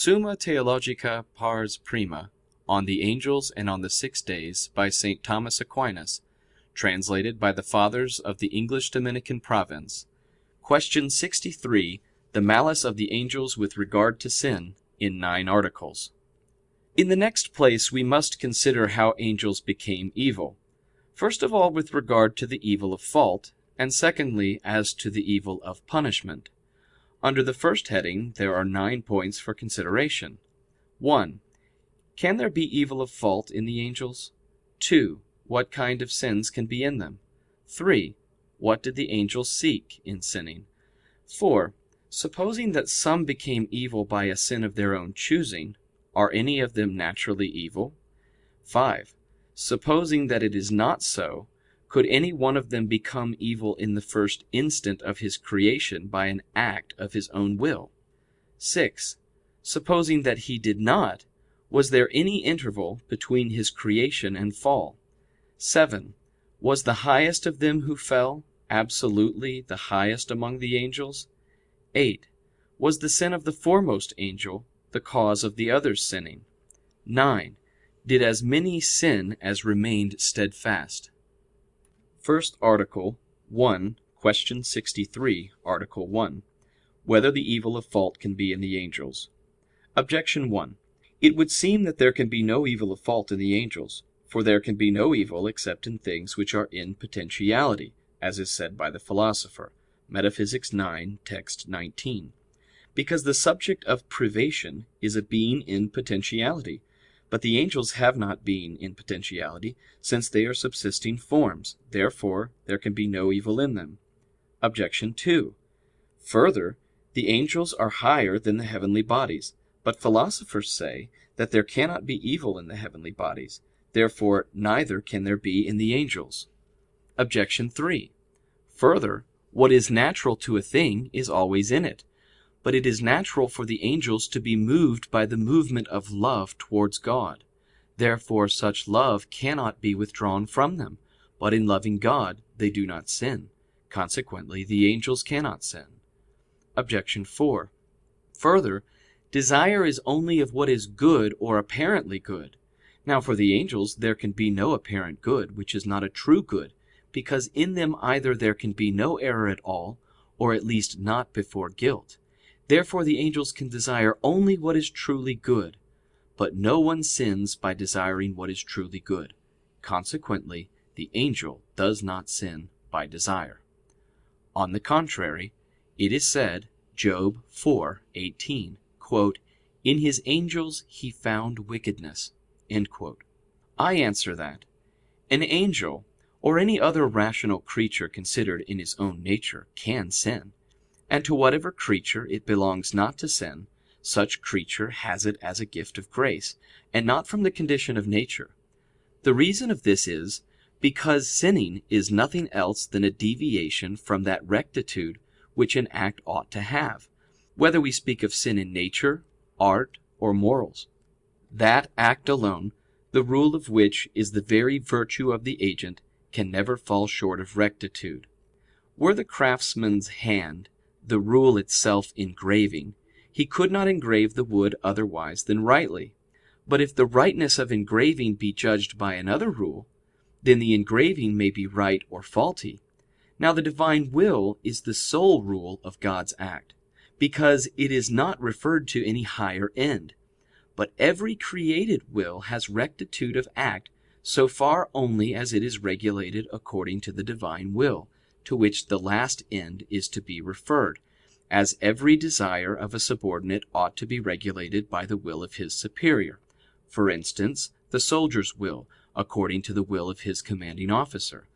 Summa Theologica pars prima, on the angels and on the 6 days, by St. Thomas Aquinas, translated by the Fathers of the English Dominican Province. Question 63. The malice of the angels with regard to sin, in 9 articles. In the next place we must consider how angels became evil. First of all with regard to the evil of fault, and secondly as to the evil of punishment. Under the first heading there are 9 points for consideration. 1. Can there be evil of fault in the angels? 2. What kind of sins can be in them? 3. What did the angels seek in sinning? 4. Supposing that some became evil by a sin of their own choosing, are any of them naturally evil? 5. Supposing that it is not so, could any one of them become evil in the first instant of his creation by an act of his own will? 6. Supposing that he did not, was there any interval between his creation and fall? 7. Was the highest of them who fell absolutely the highest among the angels? 8. Was the sin of the foremost angel the cause of the others sinning? 9. Did as many sin as remained steadfast? First Article 1, Question 63, Article 1. Whether the evil of fault can be in the angels. Objection 1. It would seem that there can be no evil of fault in the angels, for there can be no evil except in things which are in potentiality, as is said by the Philosopher, Metaphysics 9, text 19. Because the subject of privation is a being in potentiality, but the angels have not being in potentiality, since they are subsisting forms. Therefore there can be no evil in them. Objection 2. Further, the angels are higher than the heavenly bodies, but philosophers say that there cannot be evil in the heavenly bodies. Therefore neither can there be in the angels. Objection 3. Further, what is natural to a thing is always in it. But it is natural for the angels to be moved by the movement of love towards God. Therefore such love cannot be withdrawn from them, but in loving God they do not sin. Consequently the angels cannot sin. Objection 4. Further, desire is only of what is good or apparently good. Now for the angels there can be no apparent good, which is not a true good, because in them either there can be no error at all, or at least not before guilt. Therefore the angels can desire only what is truly good, but no one sins by desiring what is truly good. Consequently, the angel does not sin by desire. On the contrary, it is said, Job 4:18, "In his angels he found wickedness." I answer that, an angel, or any other rational creature considered in his own nature, can sin. And to whatever creature it belongs not to sin, such creature has it as a gift of grace, and not from the condition of nature. The reason of this is, because sinning is nothing else than a deviation from that rectitude which an act ought to have, whether we speak of sin in nature, art, or morals. That act alone, the rule of which is the very virtue of the agent, can never fall short of rectitude. Were the craftsman's hand the rule itself engraving, he could not engrave the wood otherwise than rightly. But if the rightness of engraving be judged by another rule, then the engraving may be right or faulty. Now the divine will is the sole rule of God's act, because it is not referred to any higher end. But every created will has rectitude of act so far only as it is regulated according to the divine will, to which the last end is to be referred, as every desire of a subordinate ought to be regulated by the will of his superior. For instance, the soldier's will, according to the will of his commanding officer.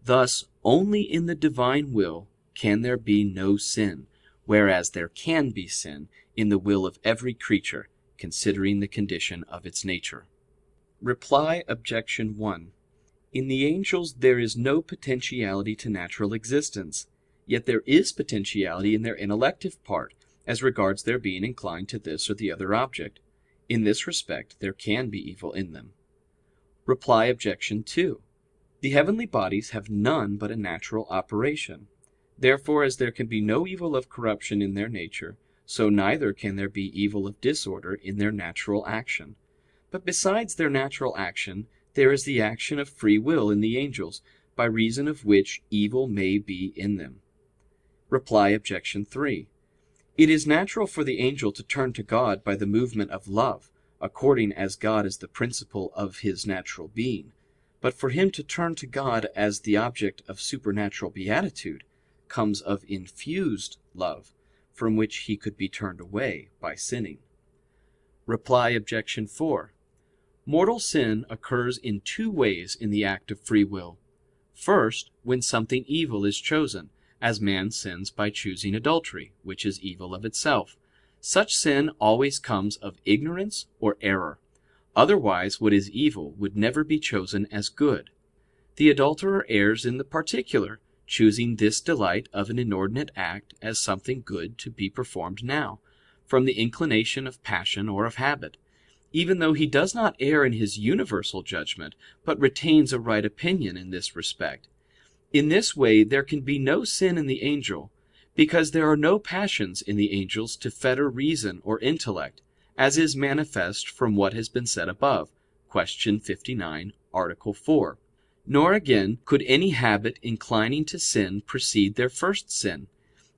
Thus, only in the divine will can there be no sin, whereas there can be sin in the will of every creature, considering the condition of its nature. Reply Objection 1. In the angels there is no potentiality to natural existence, yet there is potentiality in their intellective part, as regards their being inclined to this or the other object. In this respect there can be evil in them. Reply Obj. 2. The heavenly bodies have none but a natural operation. Therefore, as there can be no evil of corruption in their nature, so neither can there be evil of disorder in their natural action. But besides their natural action, there is the action of free will in the angels, by reason of which evil may be in them. Reply Obj. 3. It is natural for the angel to turn to God by the movement of love, according as God is the principle of his natural being. But for him to turn to God as the object of supernatural beatitude comes of infused love, from which he could be turned away by sinning. Reply Obj. 4. Mortal sin occurs in two ways in the act of free will. First, when something evil is chosen, as man sins by choosing adultery, which is evil of itself. Such sin always comes of ignorance or error. Otherwise, what is evil would never be chosen as good. The adulterer errs in the particular, choosing this delight of an inordinate act as something good to be performed now, from the inclination of passion or of habit, even though he does not err in his universal judgment, but retains a right opinion in this respect. In this way there can be no sin in the angel, because there are no passions in the angels to fetter reason or intellect, as is manifest from what has been said above, Q. 59, Article 4. Nor again could any habit inclining to sin precede their first sin.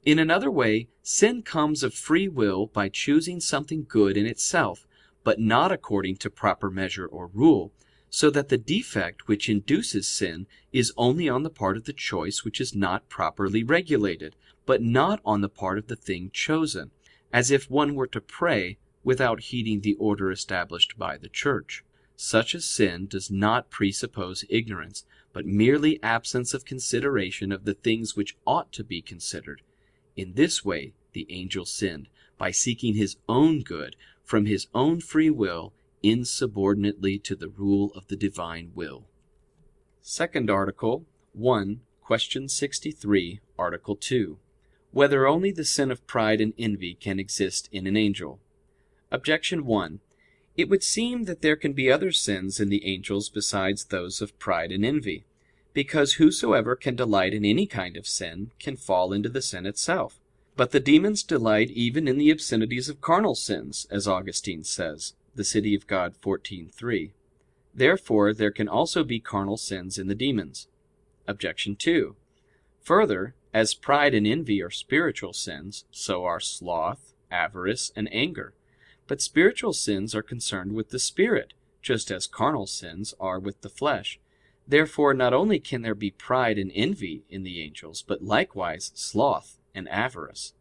In another way, sin comes of free will by choosing something good in itself, but not according to proper measure or rule, so that the defect which induces sin is only on the part of the choice which is not properly regulated, but not on the part of the thing chosen, as if one were to pray without heeding the order established by the Church. Such a sin does not presuppose ignorance, but merely absence of consideration of the things which ought to be considered. In this way the angel sinned, by seeking his own good from his own free will, insubordinately to the rule of the divine will. Second Article 1, Question 63, Article 2. Whether only the sin of pride and envy can exist in an angel? Objection 1. It would seem that there can be other sins in the angels besides those of pride and envy, because whosoever can delight in any kind of sin can fall into the sin itself. But the demons delight even in the obscenities of carnal sins, as Augustine says, The City of God 14:3. Therefore there can also be carnal sins in the demons. Objection 2. Further, as pride and envy are spiritual sins, so are sloth, avarice, and anger. But spiritual sins are concerned with the spirit, just as carnal sins are with the flesh. Therefore not only can there be pride and envy in the angels, but likewise sloth and avarice.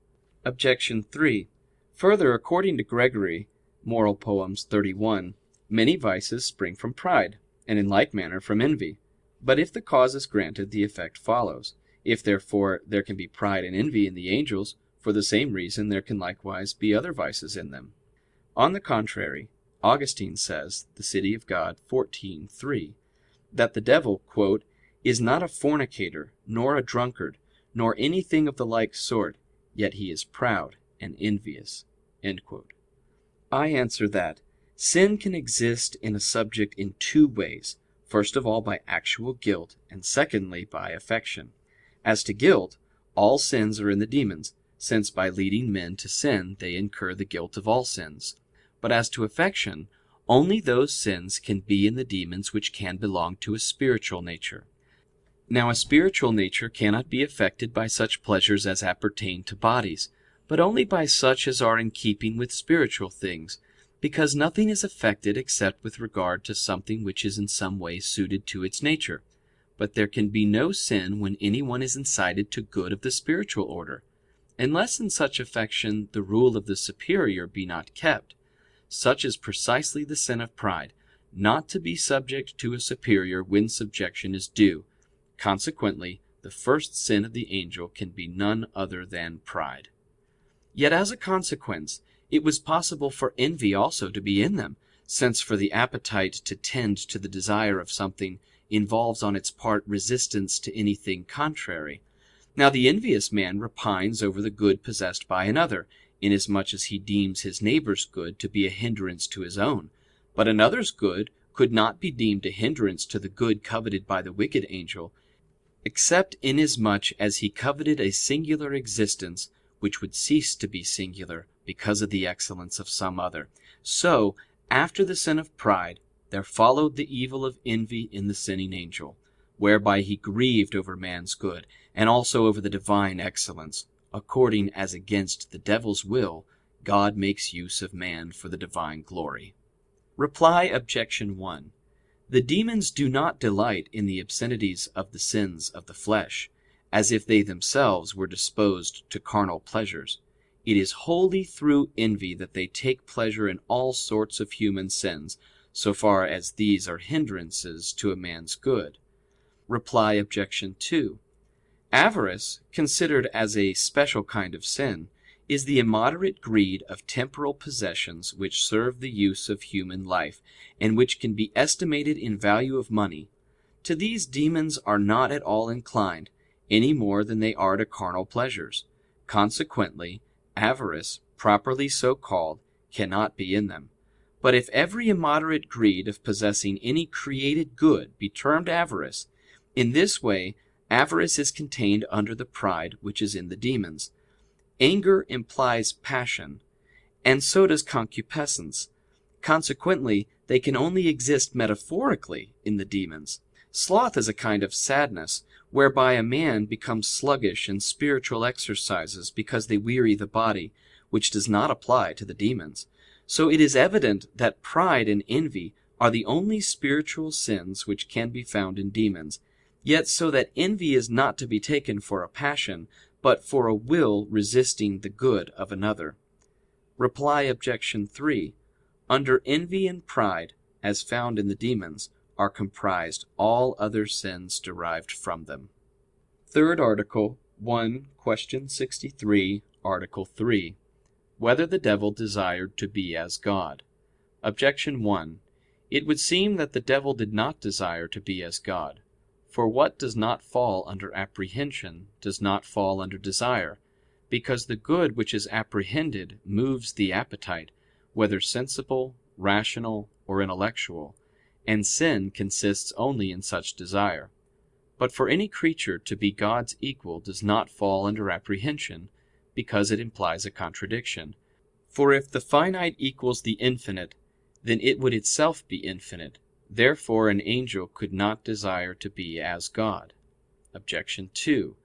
Objection 3. Further, according to Gregory, Moral Poems 31, many vices spring from pride, and in like manner from envy. But if the cause is granted, the effect follows. If therefore there can be pride and envy in the angels, for the same reason there can likewise be other vices in them. On the contrary, Augustine says, The City of God 14:3, that the devil, quote, is not a fornicator, nor a drunkard, nor anything of the like sort, yet he is proud and envious. End quote. I answer that sin can exist in a subject in two ways, first of all by actual guilt, and secondly by affection. As to guilt, all sins are in the demons, since by leading men to sin they incur the guilt of all sins. But as to affection, only those sins can be in the demons which can belong to a spiritual nature. Now a spiritual nature cannot be affected by such pleasures as appertain to bodies, but only by such as are in keeping with spiritual things, because nothing is affected except with regard to something which is in some way suited to its nature. But there can be no sin when anyone is incited to good of the spiritual order, unless in such affection the rule of the superior be not kept. Such is precisely the sin of pride, not to be subject to a superior when subjection is due. Consequently, the first sin of the angel can be none other than pride. Yet as a consequence, it was possible for envy also to be in them, since for the appetite to tend to the desire of something involves on its part resistance to anything contrary. Now the envious man repines over the good possessed by another, inasmuch as he deems his neighbor's good to be a hindrance to his own. But another's good could not be deemed a hindrance to the good coveted by the wicked angel, except inasmuch as he coveted a singular existence which would cease to be singular because of the excellence of some other. So, after the sin of pride, there followed the evil of envy in the sinning angel, whereby he grieved over man's good, and also over the divine excellence, according as against the devil's will God makes use of man for the divine glory. Reply Objection 1. The demons do not delight in the obscenities of the sins of the flesh, as if they themselves were disposed to carnal pleasures. It is wholly through envy that they take pleasure in all sorts of human sins, so far as these are hindrances to a man's good. Reply Obj. 2. Avarice, considered as a special kind of sin, is the immoderate greed of temporal possessions which serve the use of human life, and which can be estimated in value of money. To these demons are not at all inclined, any more than they are to carnal pleasures. Consequently, avarice, properly so called, cannot be in them. But if every immoderate greed of possessing any created good be termed avarice, in this way avarice is contained under the pride which is in the demons. Anger implies passion, and so does concupiscence. Consequently, they can only exist metaphorically in the demons. Sloth is a kind of sadness, whereby a man becomes sluggish in spiritual exercises because they weary the body, which does not apply to the demons. So it is evident that pride and envy are the only spiritual sins which can be found in demons, yet so that envy is not to be taken for a passion, but for a will resisting the good of another. Reply Obj. 3. Under envy and pride, as found in the demons, are comprised all other sins derived from them. Third article, 1, question 63, article 3. Whether the devil desired to be as God. Objection 1. It would seem that the devil did not desire to be as God. For what does not fall under apprehension does not fall under desire, because the good which is apprehended moves the appetite, whether sensible, rational, or intellectual, and sin consists only in such desire. But for any creature to be God's equal does not fall under apprehension, because it implies a contradiction. For if the finite equals the infinite, then it would itself be infinite. Therefore an angel could not desire to be as God. Objection 2.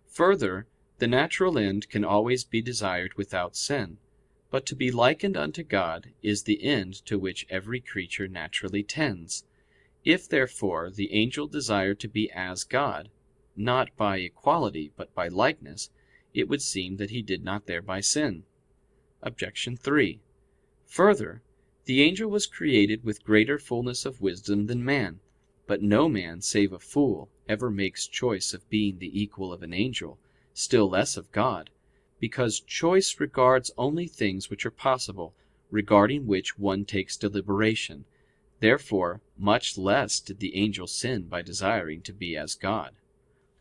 Further, the natural end can always be desired without sin, but to be likened unto God is the end to which every creature naturally tends. If, therefore, the angel desired to be as God, not by equality but by likeness, it would seem that he did not thereby sin. Objection 3. Further, the angel was created with greater fullness of wisdom than man, but no man save a fool ever makes choice of being the equal of an angel, still less of God, because choice regards only things which are possible, regarding which one takes deliberation. Therefore, much less did the angel sin by desiring to be as God.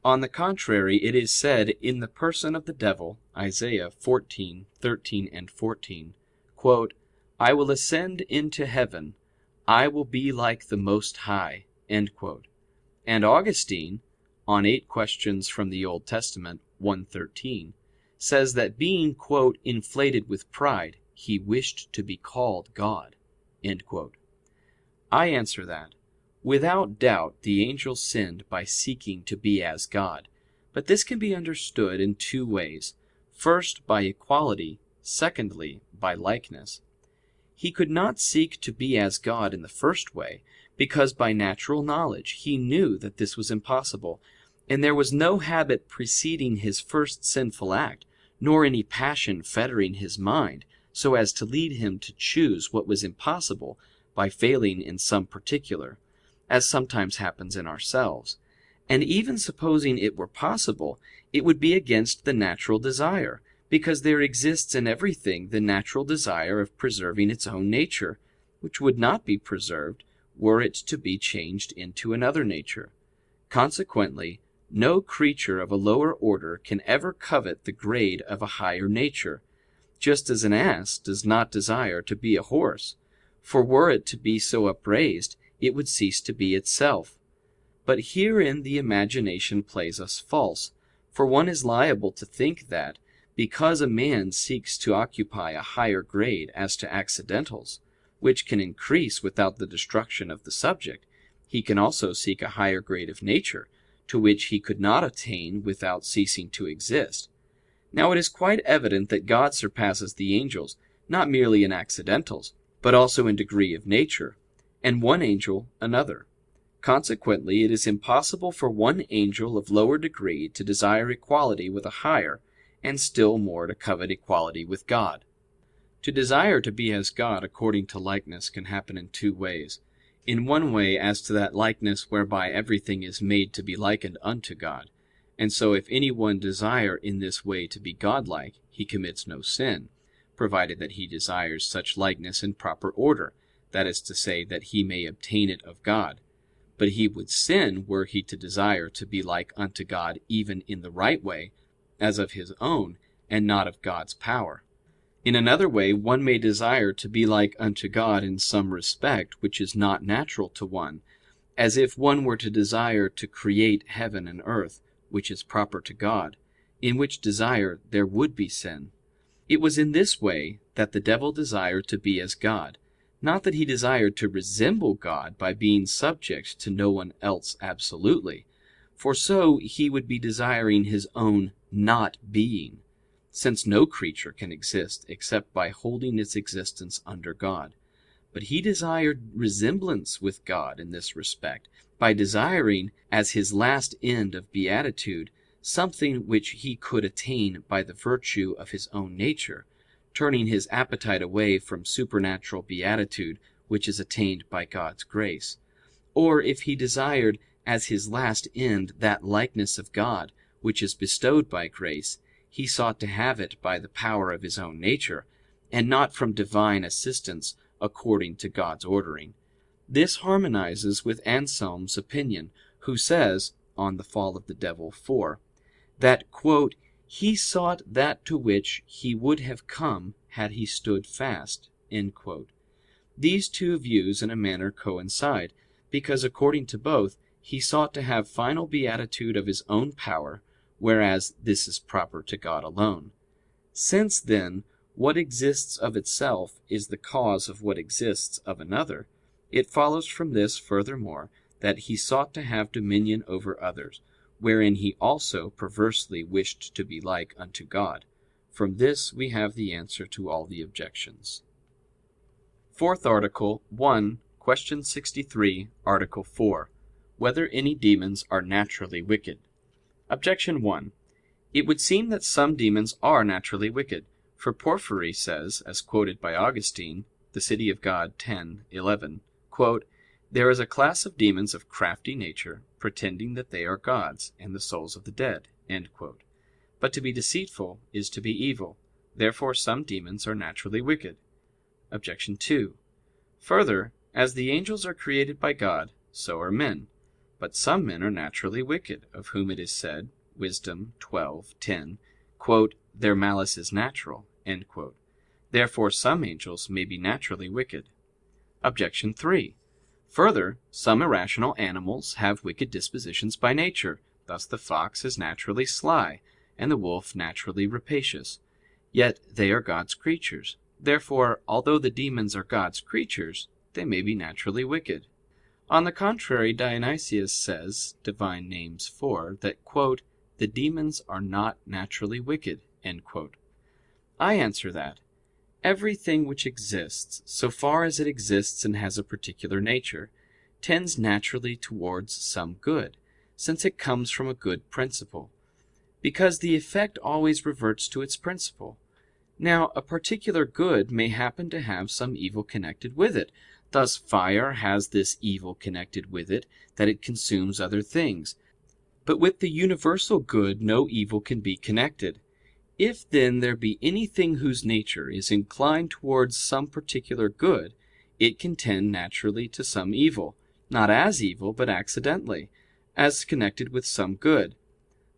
On the contrary, it is said in the person of the devil, Isaiah 14:13 and 14, quote, I will ascend into heaven, I will be like the Most High, end quote. And Augustine, on 8 Questions from the Old Testament, 1:13, says that being, quote, inflated with pride, he wished to be called God, end quote. I answer that, without doubt the angel sinned by seeking to be as God, but this can be understood in 2 ways. First, by equality, secondly, by likeness. He could not seek to be as God in the first way, because by natural knowledge he knew that this was impossible, and there was no habit preceding his first sinful act, nor any passion fettering his mind, so as to lead him to choose what was impossible by failing in some particular, as sometimes happens in ourselves. And even supposing it were possible, it would be against the natural desire, because there exists in everything the natural desire of preserving its own nature, which would not be preserved were it to be changed into another nature. Consequently, no creature of a lower order can ever covet the grade of a higher nature, just as an ass does not desire to be a horse, for were it to be so upraised, it would cease to be itself. But herein the imagination plays us false, for one is liable to think that, because a man seeks to occupy a higher grade as to accidentals, which can increase without the destruction of the subject, he can also seek a higher grade of nature, to which he could not attain without ceasing to exist. Now it is quite evident that God surpasses the angels, not merely in accidentals, but also in degree of nature, and one angel another. Consequently, it is impossible for one angel of lower degree to desire equality with a higher, and still more to covet equality with God. To desire to be as God according to likeness can happen in two ways. In one way, as to that likeness whereby everything is made to be likened unto God. And so if any one desire in this way to be godlike, he commits no sin, provided that he desires such likeness in proper order, that is to say, that he may obtain it of God. But he would sin were he to desire to be like unto God even in the right way, as of his own, and not of God's power. In another way, one may desire to be like unto God in some respect which is not natural to one, as if one were to desire to create heaven and earth, which is proper to God, in which desire there would be sin. It was in this way that the devil desired to be as God, not that he desired to resemble God by being subject to no one else absolutely, for so he would be desiring his own not being, since no creature can exist except by holding its existence under God. But he desired resemblance with God in this respect, by desiring, as his last end of beatitude, something which he could attain by the virtue of his own nature, turning his appetite away from supernatural beatitude, which is attained by God's grace. Or if he desired as his last end that likeness of God, which is bestowed by grace, he sought to have it by the power of his own nature, and not from divine assistance according to God's ordering. This harmonizes with Anselm's opinion, who says, on the fall of the devil 4, that, quote, he sought that to which he would have come had he stood fast, end quote. These two views in a manner coincide, because according to both, he sought to have final beatitude of his own power, whereas this is proper to God alone. Since, then, what exists of itself is the cause of what exists of another, it follows from this furthermore that he sought to have dominion over others, wherein he also perversely wished to be like unto God. From this we have the answer to all the objections. Fourth Article. 1. Question 63, Article 4. Whether any demons are naturally wicked. Objection 1. It would seem that some demons are naturally wicked, for Porphyry says, as quoted by Augustine, De Civ. Dei 10:11, quote, there is a class of demons of crafty nature, pretending that they are gods, and the souls of the dead, end quote. But to be deceitful is to be evil. Therefore some demons are naturally wicked. Objection 2. Further, as the angels are created by God, so are men. But some men are naturally wicked, of whom it is said, Wisdom 12:10, quote, their malice is natural, end quote. Therefore some angels may be naturally wicked. Objection 3. Further, some irrational animals have wicked dispositions by nature. Thus the fox is naturally sly, and the wolf naturally rapacious. Yet they are God's creatures. Therefore, although the demons are God's creatures, they may be naturally wicked. On the contrary, Dionysius says, Divine Names 4, that, quote, the demons are not naturally wicked, end quote. I answer that everything which exists, so far as it exists and has a particular nature, tends naturally towards some good, since it comes from a good principle, because the effect always reverts to its principle. Now, a particular good may happen to have some evil connected with it. Thus fire has this evil connected with it, that it consumes other things. But with the universal good no evil can be connected. If then there be anything whose nature is inclined towards some particular good, it can tend naturally to some evil, not as evil, but accidentally, as connected with some good.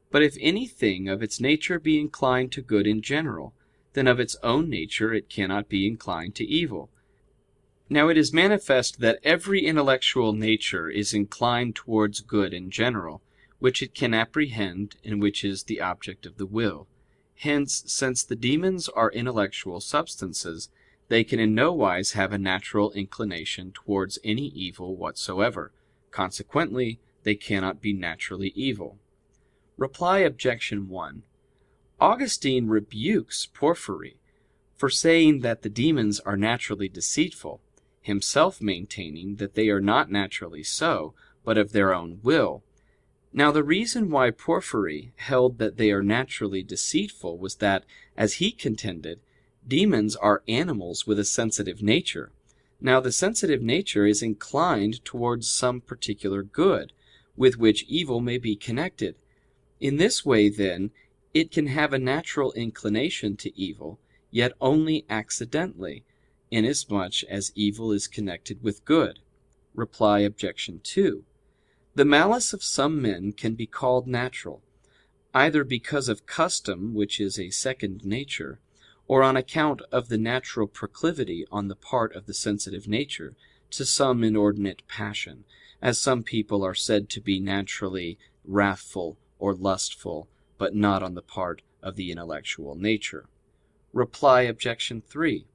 But if anything of its nature be inclined to good in general, then of its own nature it cannot be inclined to evil. Now it is manifest that every intellectual nature is inclined towards good in general, which it can apprehend and which is the object of the will. Hence, since the demons are intellectual substances, they can in no wise have a natural inclination towards any evil whatsoever. Consequently, they cannot be naturally evil. Reply Obj. 1. Augustine rebukes Porphyry for saying that the demons are naturally deceitful, himself maintaining that they are not naturally so, but of their own will. Now the reason why Porphyry held that they are naturally deceitful was that, as he contended, demons are animals with a sensitive nature. Now the sensitive nature is inclined towards some particular good, with which evil may be connected. In this way, then, it can have a natural inclination to evil, yet only accidentally, inasmuch as evil is connected with good. Reply Obj. 2. The malice of some men can be called natural, either because of custom, which is a second nature, or on account of the natural proclivity on the part of the sensitive nature to some inordinate passion, as some people are said to be naturally wrathful or lustful, but not on the part of the intellectual nature. Reply Obj. 3.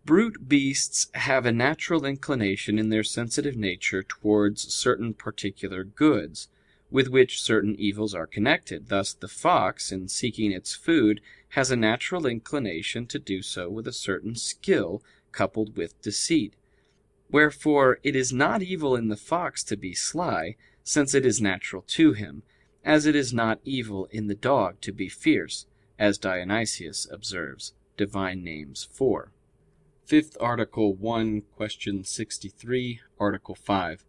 Brute beasts have a natural inclination in their sensitive nature towards certain particular goods, with which certain evils are connected. Thus the fox, in seeking its food, has a natural inclination to do so with a certain skill coupled with deceit. Wherefore it is not evil in the fox to be sly, since it is natural to him, as it is not evil in the dog to be fierce, as Dionysius observes, Divine Names 4. Fifth Article 1, Question 63, Article 5.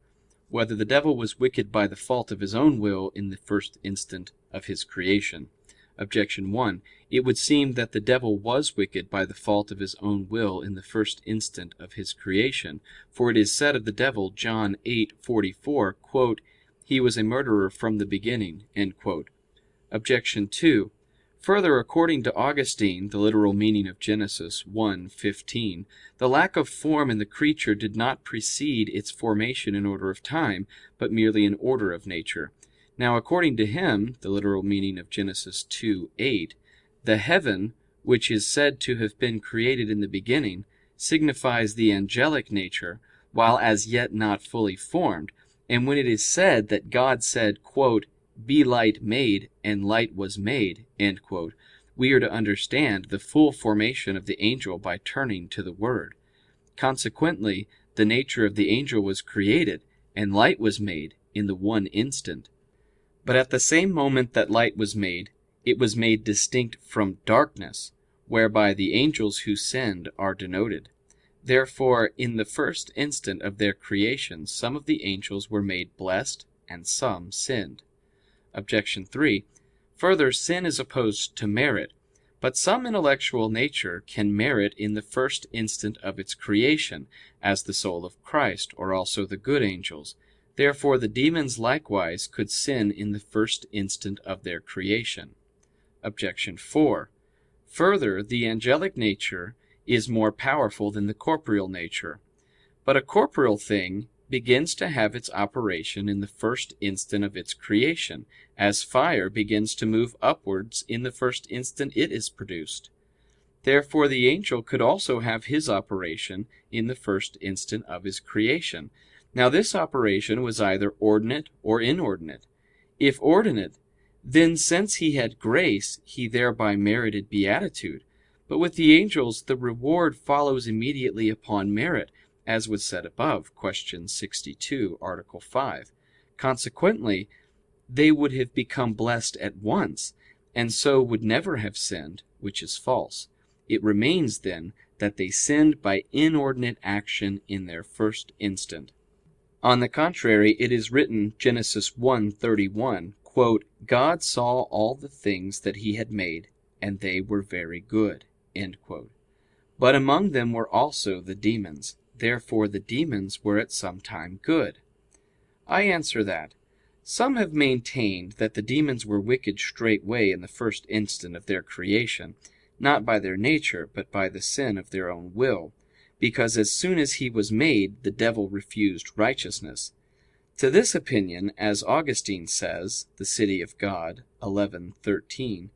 Whether the devil was wicked by the fault of his own will in the first instant of his creation. Objection 1. It would seem that the devil was wicked by the fault of his own will in the first instant of his creation. For it is said of the devil, John 8:44, "He was a murderer from the beginning." Objection 2. Further, according to Augustine, the literal meaning of Genesis 1:15, the lack of form in the creature did not precede its formation in order of time, but merely in order of nature. Now, according to him, the literal meaning of Genesis 2:8, the heaven, which is said to have been created in the beginning, signifies the angelic nature, while as yet not fully formed. And when it is said that God said, "Be light made, and light was made," we are to understand the full formation of the angel by turning to the Word. Consequently, the nature of the angel was created, and light was made in the one instant. But at the same moment that light was made, it was made distinct from darkness, whereby the angels who sinned are denoted. Therefore, in the first instant of their creation, some of the angels were made blessed, and some sinned. Objection 3. Further, sin is opposed to merit. But some intellectual nature can merit in the first instant of its creation, as the soul of Christ, or also the good angels. Therefore the demons likewise could sin in the first instant of their creation. Objection 4. Further, the angelic nature is more powerful than the corporeal nature. But a corporeal thing begins to have its operation in the first instant of its creation, as fire begins to move upwards in the first instant it is produced. Therefore the angel could also have his operation in the first instant of his creation. Now this operation was either ordinate or inordinate. If ordinate, then since he had grace, he thereby merited beatitude. But with the angels the reward follows immediately upon merit, as was said above, question 62, Article 5. Consequently, they would have become blessed at once, and so would never have sinned, which is false. It remains, then, that they sinned by inordinate action in their first instant. On the contrary, it is written, Genesis 1:31, "God saw all the things that he had made, and they were very good." But among them were also the demons. Therefore the demons were at some time good. I answer that, some have maintained that the demons were wicked straightway in the first instant of their creation, not by their nature, but by the sin of their own will, because as soon as he was made, the devil refused righteousness. To this opinion, as Augustine says, De Civ. Dei 11:13,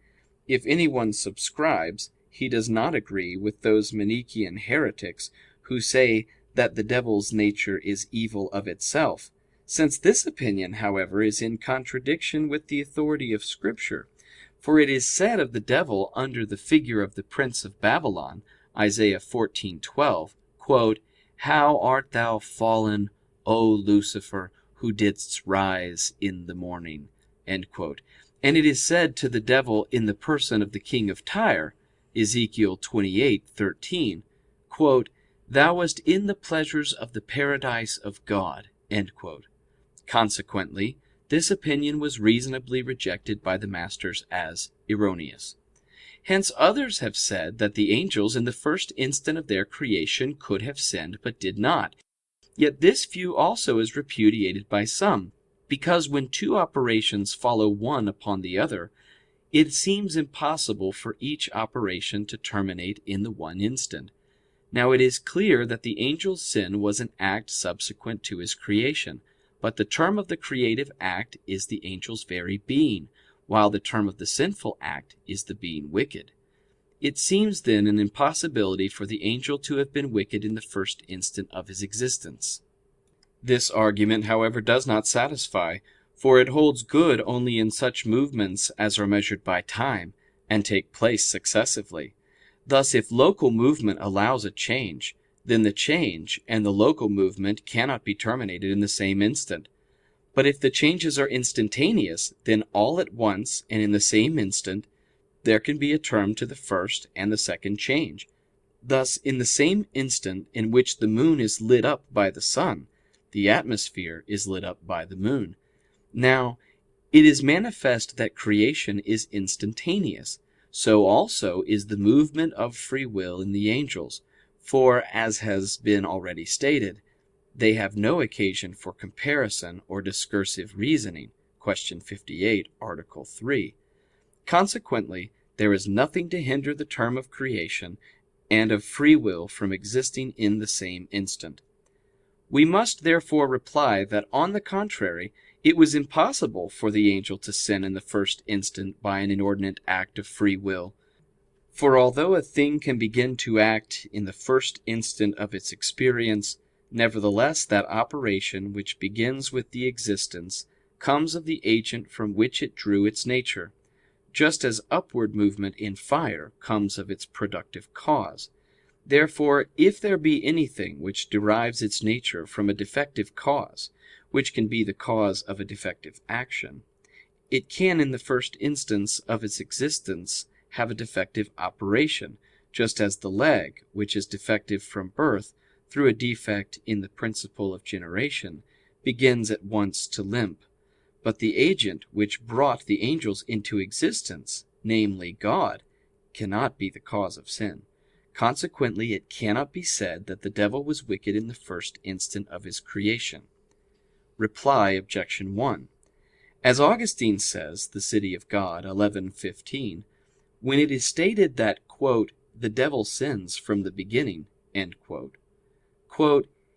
If anyone subscribes, he does not agree with those Manichaean heretics who say that the devil's nature is evil of itself, since this opinion, however, is in contradiction with the authority of Scripture. For it is said of the devil under the figure of the prince of Babylon, Isaiah 14:12, "How art thou fallen, O Lucifer, who didst rise in the morning." And it is said to the devil in the person of the king of Tyre, Ezekiel 28:13, "Thou wast in the pleasures of the paradise of God." Consequently, this opinion was reasonably rejected by the masters as erroneous. Hence others have said that the angels in the first instant of their creation could have sinned, but did not. Yet this view also is repudiated by some, because when two operations follow one upon the other, it seems impossible for each operation to terminate in the one instant. Now it is clear that the angel's sin was an act subsequent to his creation, but the term of the creative act is the angel's very being, while the term of the sinful act is the being wicked. It seems then an impossibility for the angel to have been wicked in the first instant of his existence. This argument, however, does not satisfy, for it holds good only in such movements as are measured by time, and take place successively. Thus, if local movement allows a change, then the change and the local movement cannot be terminated in the same instant. But if the changes are instantaneous, then all at once and in the same instant there can be a term to the first and the second change. Thus, in the same instant in which the moon is lit up by the sun, the atmosphere is lit up by the moon. Now, it is manifest that creation is instantaneous. So also is the movement of free will in the angels, for, as has been already stated, they have no occasion for comparison or discursive reasoning. Question 58, Article 3. Consequently, there is nothing to hinder the term of creation and of free will from existing in the same instant. We must therefore reply that, on the contrary, it was impossible for the angel to sin in the first instant by an inordinate act of free will. For although a thing can begin to act in the first instant of its experience, nevertheless that operation which begins with the existence comes of the agent from which it drew its nature, just as upward movement in fire comes of its productive cause. Therefore, if there be anything which derives its nature from a defective cause, which can be the cause of a defective action, it can in the first instance of its existence have a defective operation, just as the leg, which is defective from birth through a defect in the principle of generation, begins at once to limp. But the agent which brought the angels into existence, namely God, cannot be the cause of sin. Consequently, it cannot be said that the devil was wicked in the first instant of his creation. Reply Obj. 1. As Augustine says, The City of God, 11:15, when it is stated that, "the devil sins from the beginning,"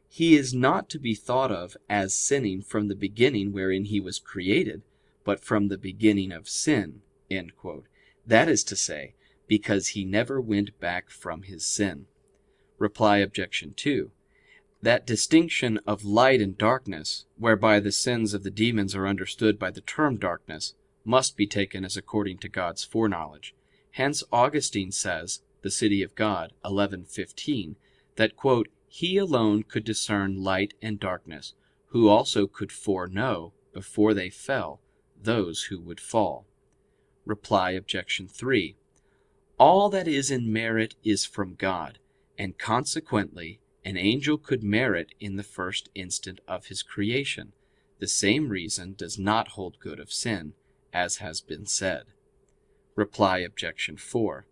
"he is not to be thought of as sinning from the beginning wherein he was created, but from the beginning of sin," that is to say, because he never went back from his sin. Reply Obj. 2. That distinction of light and darkness, whereby the sins of the demons are understood by the term darkness, must be taken as according to God's foreknowledge. Hence Augustine says, The City of God, 11:15, that "he alone could discern light and darkness, who also could foreknow, before they fell, those who would fall." Reply Obj. 3. All that is in merit is from God, and consequently an angel could merit in the first instant of his creation. The same reason does not hold good of sin, as has been said. Reply Obj. 4.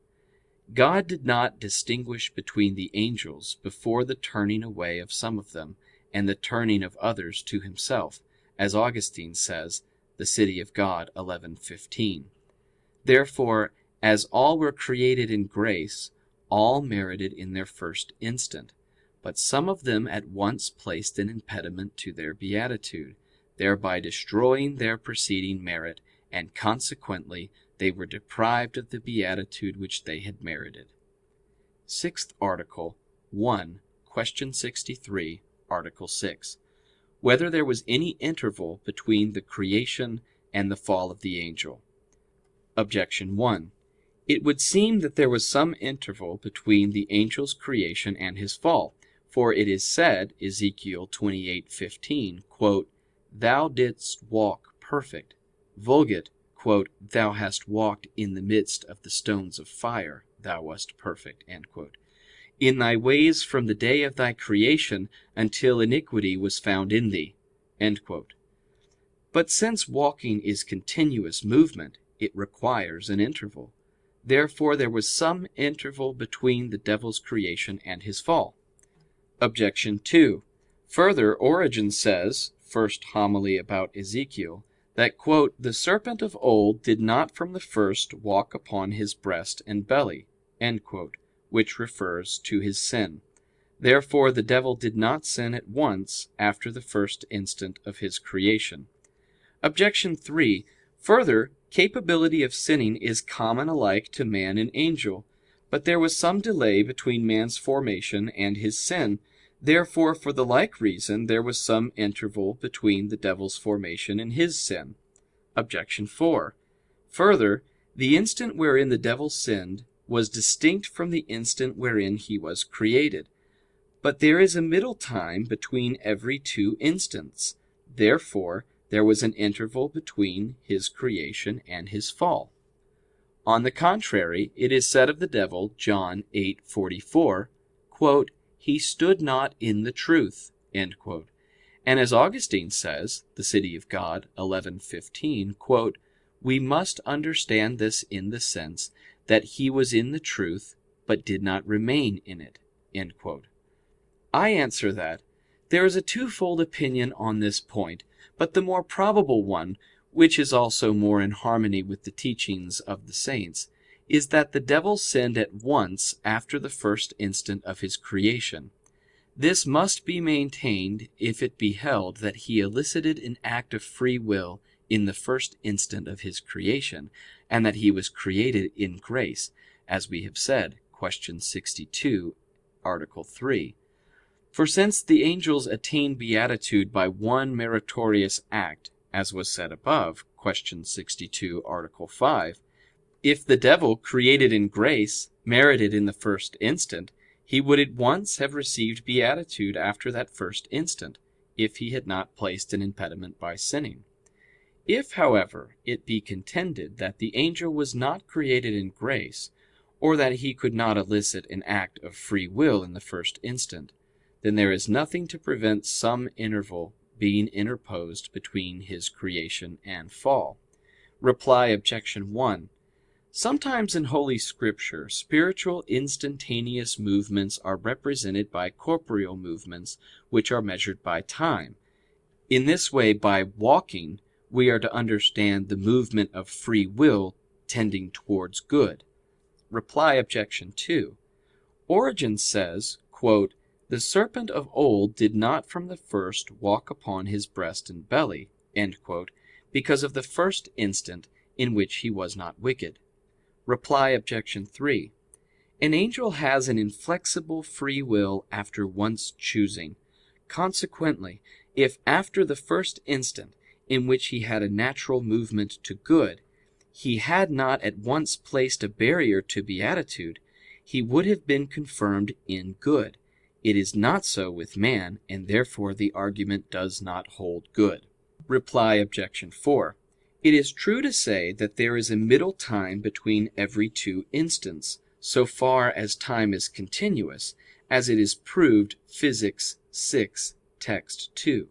God did not distinguish between the angels before the turning away of some of them and the turning of others to himself, as Augustine says, The City of God, 11:15. Therefore, as all were created in grace, all merited in their first instant, but some of them at once placed an impediment to their beatitude, thereby destroying their preceding merit and consequently they were deprived of the beatitude which they had merited. Sixth Article. 1. Question 63, Article 6. Whether there was any interval between the creation and the fall of the angel. Objection 1. It would seem that there was some interval between the angel's creation and his fall, for it is said, Ezekiel 28:15, "Thou didst walk perfect." Vulgate, "Thou hast walked in the midst of the stones of fire, thou wast perfect," in thy ways from the day of thy creation until iniquity was found in thee. But since walking is continuous movement, it requires an interval. Therefore there was some interval between the devil's creation and his fall. Objection 2. Further, Origen says, First Homily about Ezekiel, that "the serpent of old did not from the first walk upon his breast and belly," which refers to his sin. Therefore the devil did not sin at once after the first instant of his creation. Objection 3. Further, capability of sinning is common alike to man and angel. But there was some delay between man's formation and his sin. Therefore, for the like reason, there was some interval between the devil's formation and his sin. Objection 4. Further, the instant wherein the devil sinned was distinct from the instant wherein he was created. But there is a middle time between every two instants. Therefore, there was an interval between his creation and his fall. On the contrary, it is said of the devil, John 8:44, "He stood not in the truth," and as Augustine says, The City of God 11:15, "We must understand this in the sense that he was in the truth, but did not remain in it." I answer that, there is a twofold opinion on this point, but the more probable one, which is also more in harmony with the teachings of the saints, is that the devil sinned at once after the first instant of his creation. This must be maintained if it be held that he elicited an act of free will in the first instant of his creation, and that he was created in grace, as we have said, Question 62, Article 3. For since the angels attain beatitude by one meritorious act, as was said above, Question 62, Article 5, if the devil, created in grace, merited in the first instant, he would at once have received beatitude after that first instant, if he had not placed an impediment by sinning. If, however, it be contended that the angel was not created in grace, or that he could not elicit an act of free will in the first instant, then there is nothing to prevent some interval being interposed between his creation and fall. Reply Objection 1. Sometimes in Holy Scripture spiritual instantaneous movements are represented by corporeal movements which are measured by time. In this way, by walking, we are to understand the movement of free will tending towards good. Reply Objection 2. Origen says, "The serpent of old did not from the first walk upon his breast and belly," because of the first instant in which he was not wicked. Reply Objection 3. An angel has an inflexible free will after once choosing. Consequently, if after the first instant, in which he had a natural movement to good, he had not at once placed a barrier to beatitude, he would have been confirmed in good. It is not so with man, and therefore the argument does not hold good. Reply Objection 4. It is true to say that there is a middle time between every two instants, so far as time is continuous, as it is proved Phys. 6, text 2.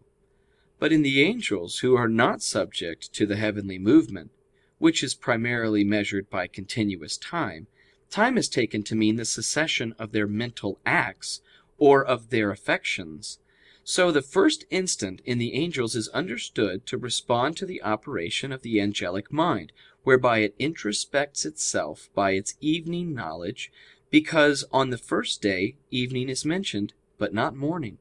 But in the angels, who are not subject to the heavenly movement, which is primarily measured by continuous time, time is taken to mean the succession of their mental acts, or of their affections. So the first instant in the angels is understood to respond to the operation of the angelic mind, whereby it introspects itself by its evening knowledge, because on the first day evening is mentioned, but not morning.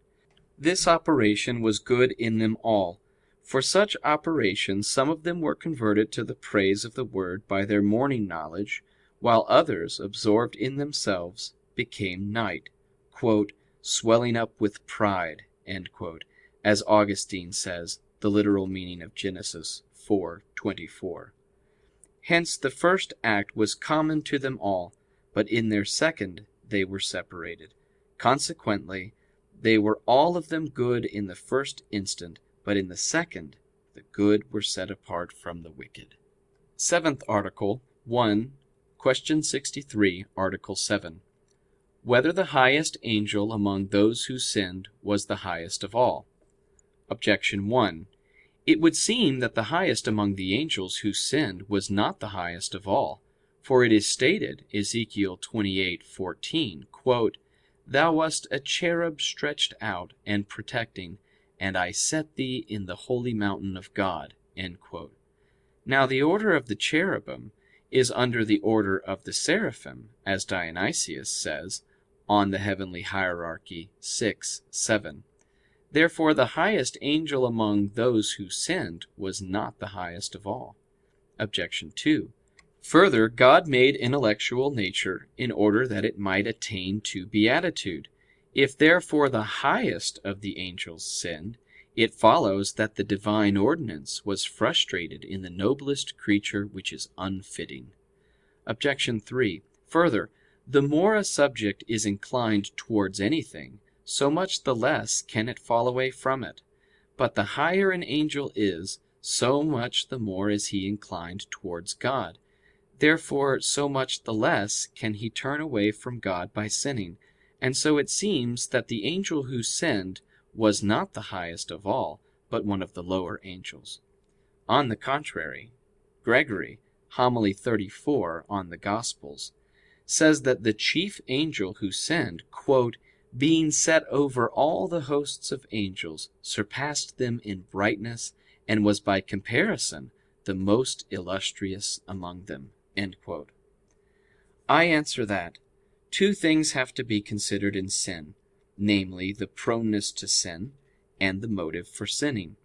This operation was good in them all, For such operations some of them were converted to the praise of the word by their morning knowledge, while others, absorbed in themselves, became night, "swelling up with pride," as Augustine says, the literal meaning of Genesis 4:24. Hence the first act was common to them all, but in their second they were separated. Consequently, they were all of them good in the first instant, but in the second the good were set apart from the wicked. Seventh Article. 1. Question 63, Article 7. Whether the highest angel among those who sinned was the highest of all? Objection 1. It would seem that the highest among the angels who sinned was not the highest of all. For it is stated, Ezekiel 28:14, "Thou wast a cherub stretched out and protecting, and I set thee in the holy mountain of God." Now the order of the cherubim is under the order of the seraphim, as Dionysius says, On the Heavenly Hierarchy 6:7. Therefore the highest angel among those who sinned was not the highest of all. Objection 2. Further, God made intellectual nature in order that it might attain to beatitude. If therefore the highest of the angels sinned, it follows that the divine ordinance was frustrated in the noblest creature, which is unfitting. Objection 3. Further, the more a subject is inclined towards anything, so much the less can it fall away from it. But the higher an angel is, so much the more is he inclined towards God. Therefore, so much the less can he turn away from God by sinning. And so it seems that the angel who sinned was not the highest of all, but one of the lower angels. On the contrary, Gregory, Homily 34 on the Gospels, says that the chief angel who sinned, "being set over all the hosts of angels, surpassed them in brightness, and was by comparison the most illustrious among them." I answer that, two things have to be considered in sin, namely the proneness to sin and the motive for sinning.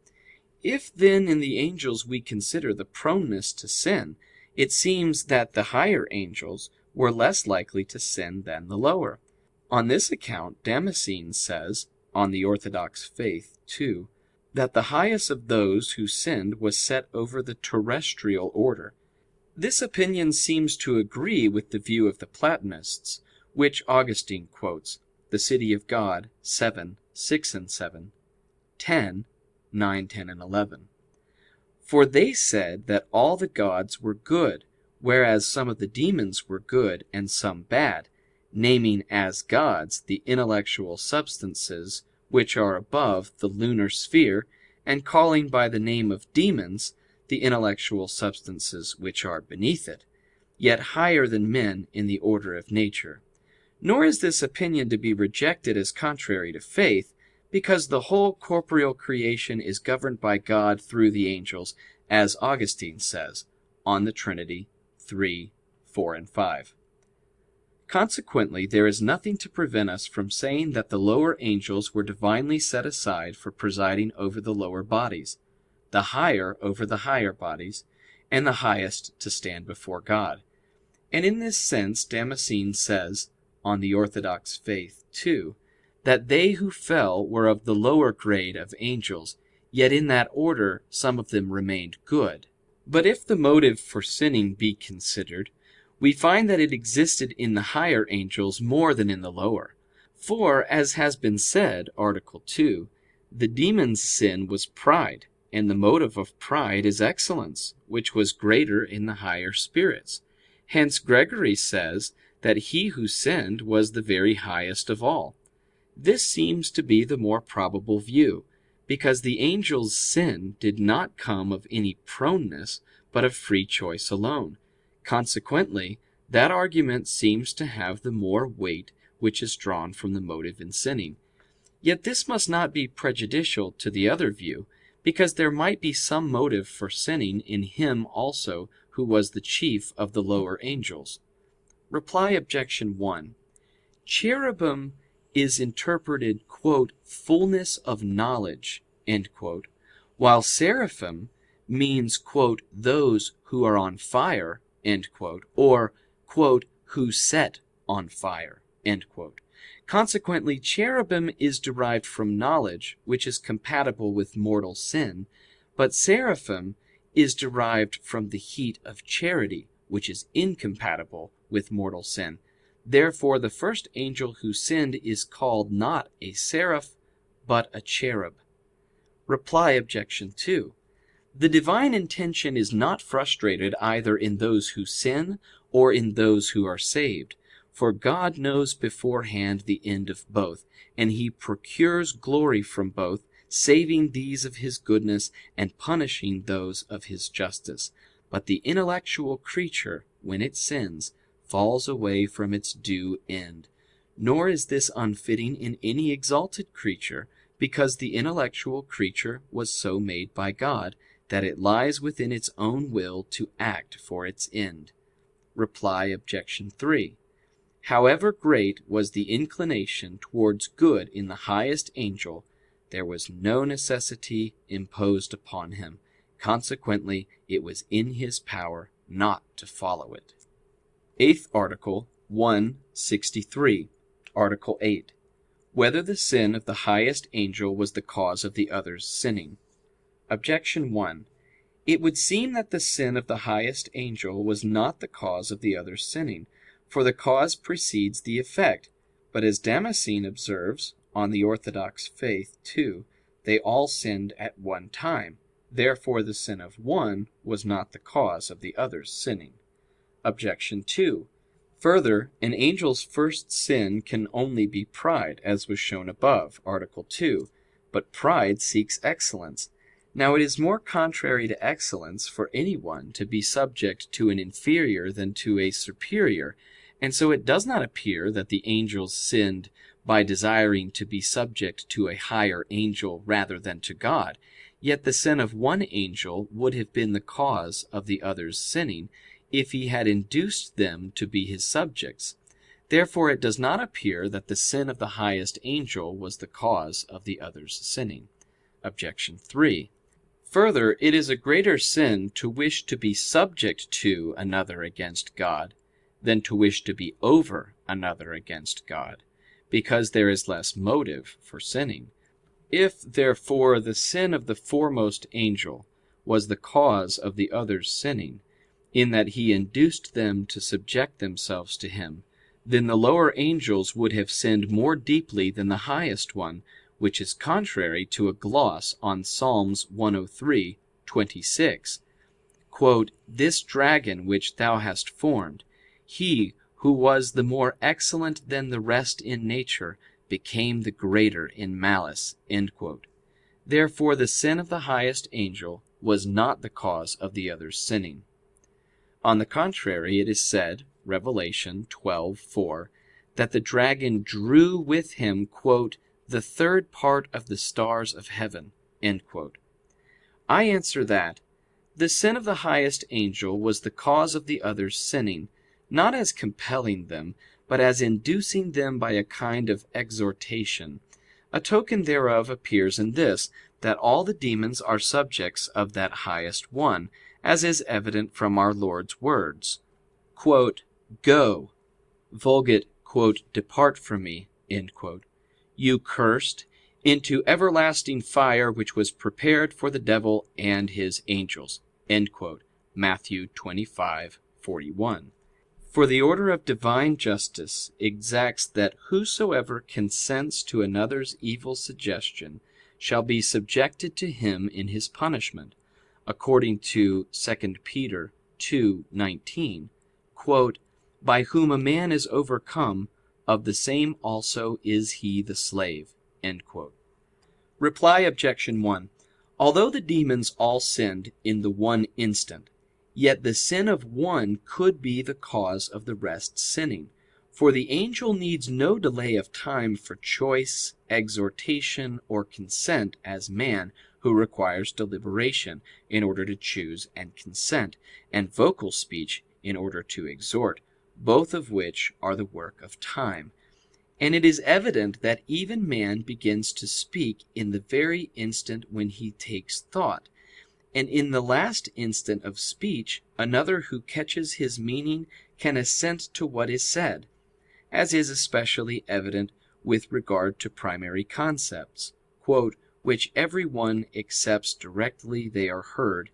If then in the angels we consider the proneness to sin, it seems that the higher angels were less likely to sin than the lower. On this account Damascene says, On the Orthodox Faith 2, that the highest of those who sinned was set over the terrestrial order. This opinion seems to agree with the view of the Platonists, which Augustine quotes, The City of God 7:6-7, 10:9-10-11. For they said that all the gods were good, whereas some of the demons were good and some bad, naming as gods the intellectual substances which are above the lunar sphere, and calling by the name of demons the intellectual substances which are beneath it, yet higher than men in the order of nature. Nor is this opinion to be rejected as contrary to faith, because the whole corporeal creation is governed by God through the angels, as Augustine says, On the Trinity 3:4-5. Consequently, there is nothing to prevent us from saying that the lower angels were divinely set aside for presiding over the lower bodies, the higher over the higher bodies, and the highest to stand before God. And in this sense Damascene says, On the Orthodox Faith 2, that they who fell were of the lower grade of angels, yet in that order some of them remained good. But if the motive for sinning be considered, we find that it existed in the higher angels more than in the lower. For, as has been said, Article 2, the demon's sin was pride, and the motive of pride is excellence, which was greater in the higher spirits. Hence Gregory says that he who sinned was the very highest of all. This seems to be the more probable view, because the angels' sin did not come of any proneness, but of free choice alone. Consequently, that argument seems to have the more weight which is drawn from the motive in sinning. Yet this must not be prejudicial to the other view, because there might be some motive for sinning in him also who was the chief of the lower angels. Reply Objection 1. Cherubim is interpreted, "fullness of knowledge," while seraphim means, quote, those who are on fire, end quote, or, quote, who set on fire, end quote. Consequently, cherubim is derived from knowledge, which is compatible with mortal sin, but seraphim is derived from the heat of charity, which is incompatible with mortal sin. Therefore, the first angel who sinned is called not a seraph, but a cherub. Reply Objection 2. The divine intention is not frustrated either in those who sin or in those who are saved, for God knows beforehand the end of both, and he procures glory from both, saving these of his goodness and punishing those of his justice. But the intellectual creature, when it sins, falls away from its due end. Nor is this unfitting in any exalted creature, because the intellectual creature was so made by God, that it lies within its own will to act for its end. Reply Objection 3. However great was the inclination towards good in the highest angel, there was no necessity imposed upon him. Consequently, it was in his power not to follow it. Eighth Article, 163. Article 8. Whether the sin of the highest angel was the cause of the others sinning. Objection 1. It would seem that the sin of the highest angel was not the cause of the others sinning, for the cause precedes the effect. But as Damascene observes, On the Orthodox Faith 2, they all sinned at one time. Therefore the sin of one was not the cause of the others sinning. Objection 2. Further, an angel's first sin can only be pride, as was shown above, Article 2. But pride seeks excellence. Now it is more contrary to excellence for anyone to be subject to an inferior than to a superior, and so it does not appear that the angels sinned by desiring to be subject to a higher angel rather than to God. Yet the sin of one angel would have been the cause of the others sinning, if he had induced them to be his subjects. Therefore it does not appear that the sin of the highest angel was the cause of the others sinning. Objection 3. Further, it is a greater sin to wish to be subject to another against God than to wish to be over another against God, because there is less motive for sinning. If, therefore, the sin of the foremost angel was the cause of the others sinning, in that he induced them to subject themselves to him, then the lower angels would have sinned more deeply than the highest one, which is contrary to a gloss on Psalms 103:26. Quote, "This dragon which thou hast formed, he who was the more excellent than the rest in nature, became the greater in malice." End quote. Therefore the sin of the highest angel was not the cause of the others sinning. On the contrary, it is said, Revelation 12:4, that the dragon drew with him, quote, "the third part of the stars of heaven." End quote. I answer that, the sin of the highest angel was the cause of the others sinning, not as compelling them, but as inducing them by a kind of exhortation. A token thereof appears in this, that all the demons are subjects of that highest one, as is evident from our Lord's words, quote, "Go, vulgate, quote, depart from me," end quote, "you cursed, into everlasting fire which was prepared for the devil and his angels." End quote. Matthew 25:41. For the order of divine justice exacts that whosoever consents to another's evil suggestion shall be subjected to him in his punishment, according to 2 Peter 2:19, quote, "By whom a man is overcome, of the same also is he the slave." End quote. Reply Objection 1. Although the demons all sinned in the one instant, yet the sin of one could be the cause of the rest sinning. For the angel needs no delay of time for choice, exhortation, or consent as man, who requires deliberation in order to choose and consent, and vocal speech in order to exhort, both of which are the work of time. And it is evident that even man begins to speak in the very instant when he takes thought, and in the last instant of speech another who catches his meaning can assent to what is said, as is especially evident with regard to primary concepts, "which every one accepts directly they are heard,"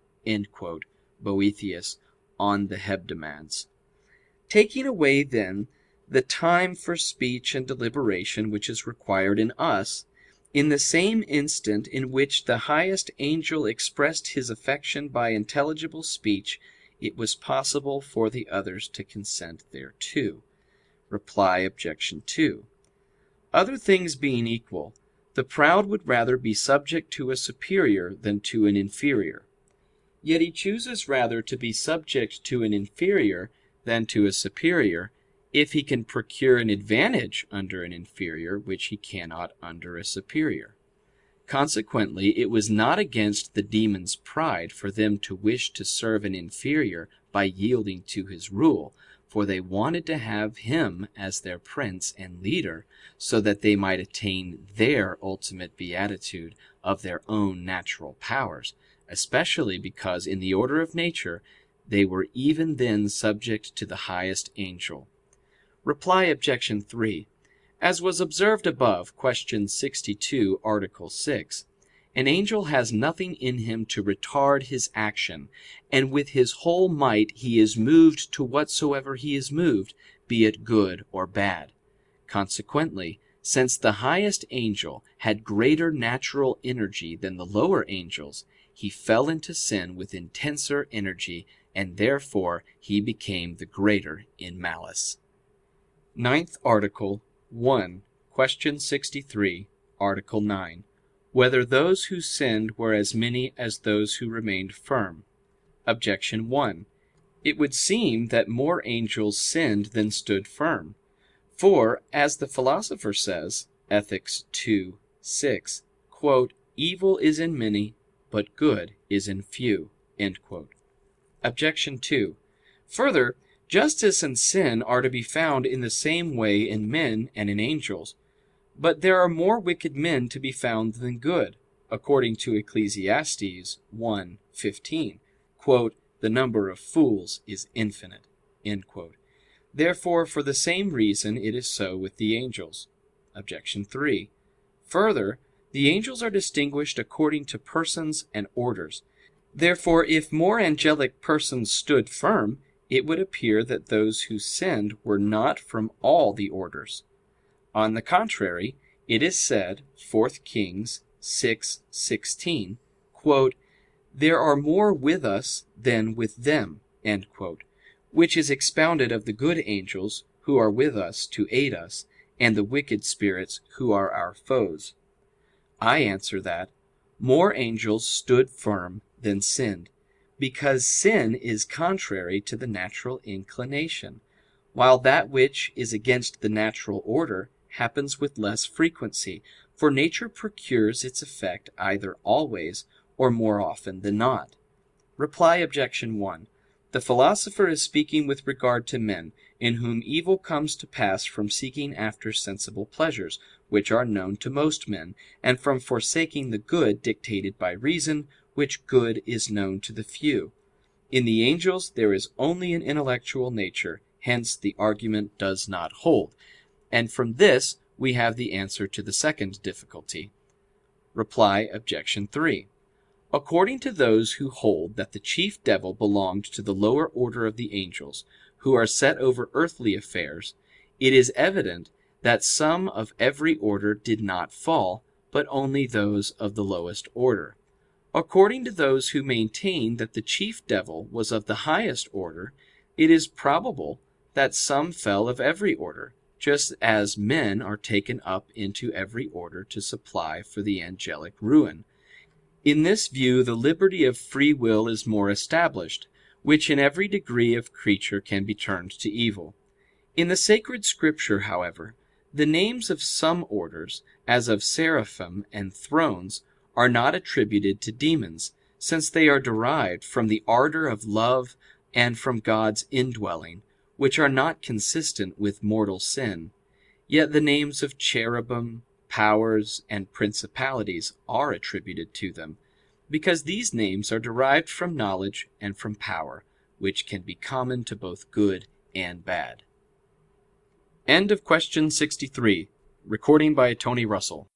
Boethius on the Hebdomades. Taking away, then, the time for speech and deliberation which is required in us, in the same instant in which the highest angel expressed his affection by intelligible speech, it was possible for the others to consent thereto. Reply Obj. 2. Other things being equal, the proud would rather be subject to a superior than to an inferior. Yet he chooses rather to be subject to an inferior than to a superior, if he can procure an advantage under an inferior which he cannot under a superior. Consequently, it was not against the demons' pride for them to wish to serve an inferior by yielding to his rule, for they wanted to have him as their prince and leader, so that they might attain their ultimate beatitude of their own natural powers, especially because in the order of nature they were even then subject to the highest angel. Reply Obj. 3. As was observed above, Q. 62, Article 6, an angel has nothing in him to retard his action, and with his whole might he is moved to whatsoever he is moved, be it good or bad. Consequently, since the highest angel had greater natural energy than the lower angels, he fell into sin with intenser energy, and therefore he became the greater in malice. Ninth Article 1. Question 63, Article 9. Whether those who sinned were as many as those who remained firm? Objection 1. It would seem that more angels sinned than stood firm. For, as the Philosopher says, Ethic. ii, 6, "Evil is in many, but good is in few." Objection 2. Further, justice and sin are to be found in the same way in men and in angels. But there are more wicked men to be found than good, according to Ecclesiastes 1:15, "The number of fools is infinite." Therefore, for the same reason it is so with the angels. Objection 3. Further, the angels are distinguished according to persons and orders. Therefore, if more angelic persons stood firm, it would appear that those who sinned were not from all the orders. On the contrary, it is said, 4 Kings 6:16, "There are more with us than with them," which is expounded of the good angels who are with us to aid us, and the wicked spirits who are our foes. I answer that, more angels stood firm than sinned, because sin is contrary to the natural inclination, while that which is against the natural order happens with less frequency, for nature procures its effect either always or more often than not. Reply Obj. 1. The Philosopher is speaking with regard to men, in whom evil comes to pass from seeking after sensible pleasures, which are known to most men, and from forsaking the good dictated by reason, which good is known to the few. In the angels there is only an intellectual nature, hence the argument does not hold. And from this we have the answer to the second difficulty. Reply Obj. 3. According to those who hold that the chief devil belonged to the lower order of the angels, who are set over earthly affairs, it is evident that some of every order did not fall, but only those of the lowest order. According to those who maintain that the chief devil was of the highest order, it is probable that some fell of every order, just as men are taken up into every order to supply for the angelic ruin. In this view the liberty of free will is more established, which in every degree of creature can be turned to evil. In the sacred Scripture, however, the names of some orders, as of seraphim and thrones, are not attributed to demons, since they are derived from the ardor of love and from God's indwelling, which are not consistent with mortal sin. Yet the names of cherubim, powers, and principalities are attributed to them, because these names are derived from knowledge and from power, which can be common to both good and bad. End of question 63. Recording by Tony Russell.